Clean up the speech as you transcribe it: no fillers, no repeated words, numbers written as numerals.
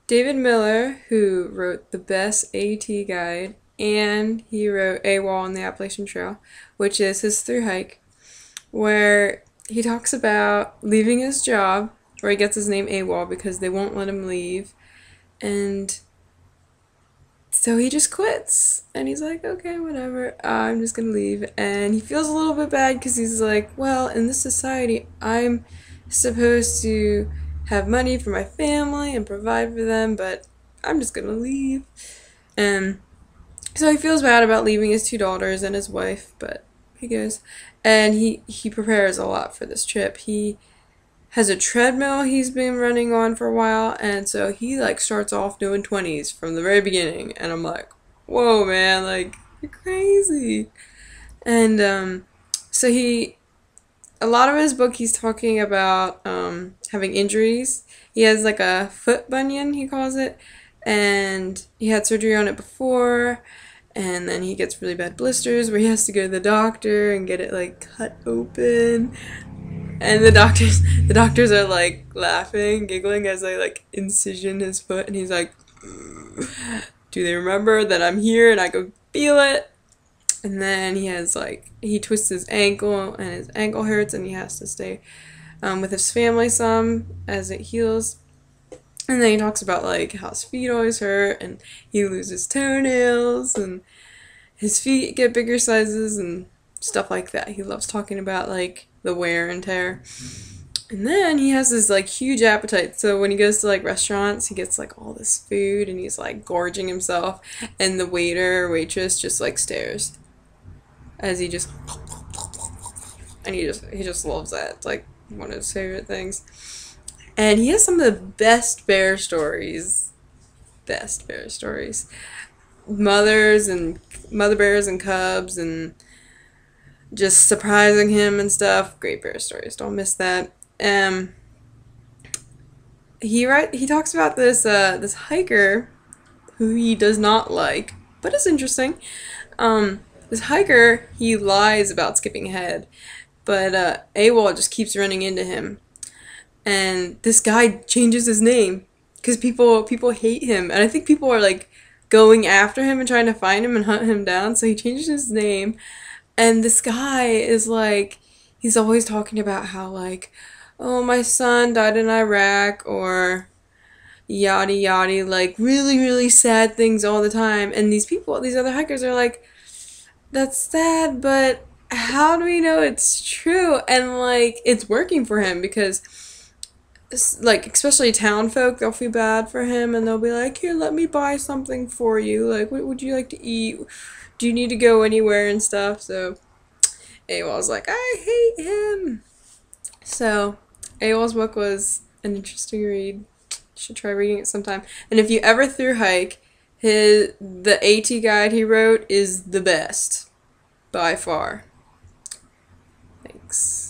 David Miller, who wrote the best AT guide, and he wrote Awol on the Appalachian Trail, which is his thru hike, where he talks about leaving his job, where he gets his name Awol because they won't let him leave, and so he just quits. And he's like, okay, whatever, I'm just gonna leave. And he feels a little bit bad because he's like, well, in this society, I'm supposed to have money for my family and provide for them, but I'm just gonna leave. And so he feels bad about leaving his two daughters and his wife, but he goes. And he prepares a lot for this trip. He has a treadmill he's been running on for a while, and so he like starts off doing 20s from the very beginning, and I'm like, whoa, man, like, you're crazy. And so a lot of his book, he's talking about having injuries. He has like a foot bunion, he calls it, and he had surgery on it before, and then he gets really bad blisters where he has to go to the doctor and get it like cut open. And the doctors are like laughing, giggling as they like incision his foot, and he's like, do they remember that I'm here and I can feel it? And then he twists his ankle and his ankle hurts, and he has to stay with his family some as it heals. And then he talks about like how his feet always hurt, and he loses toenails, and his feet get bigger sizes and stuff like that. He loves talking about like the wear and tear. And then he has this like huge appetite, so when he goes to like restaurants, he gets like all this food and he's like gorging himself, and the waiter or waitress just like stares as he just loves that. It's like one of his favorite things. And he has some of the best bear stories. Best bear stories. Mother bears and cubs and just surprising him and stuff. Great bear stories. Don't miss that. He talks about this hiker who he does not like, but it's interesting. This hiker, he lies about skipping ahead, but Awol just keeps running into him, and this guy changes his name because people hate him, and I think people are like going after him and trying to find him and hunt him down. So he changes his name, and this guy is like, he's always talking about how like, oh, my son died in Iraq, or yada yada, like really, really sad things all the time. And these other hikers are like, that's sad, but how do we know it's true? And like, it's working for him because, like, especially town folk, they'll feel bad for him and they'll be like, here, let me buy something for you. Like, what would you like to eat? Do you need to go anywhere and stuff? So Awol's like, I hate him. So Awol's book was an interesting read. You should try reading it sometime. And if you ever thru hike, the AT guide he wrote is the best by far. Thanks.